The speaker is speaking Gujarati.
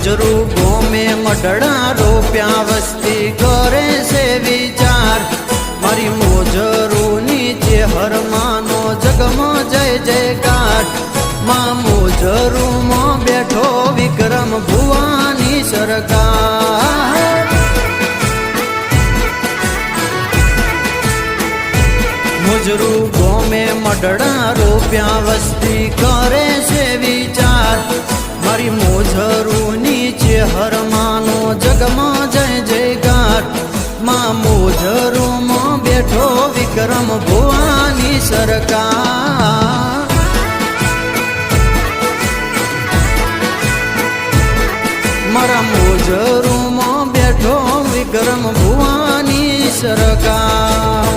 મોજરું ગોમે મઢડા રોપ્યા વસ્તી કરે છે વિચાર મારી મોજરું નીચે હરમાનો જગમાં જય જયકાર માં મોજરું માં બેઠો વિક્રમ ભુવાની સરકાર મોજરું ગોમે મઢડા રોપ્યા વસ્તી કરે છે વિચાર મારી મોજરું નીચે હરમાનો જગમાં જય જયકાર માં મોજરું માં બેઠો વિક્રમ ભુવાની સરકાર મારા મોજરું માં બેઠો વિક્રમ ભુવાની સરકાર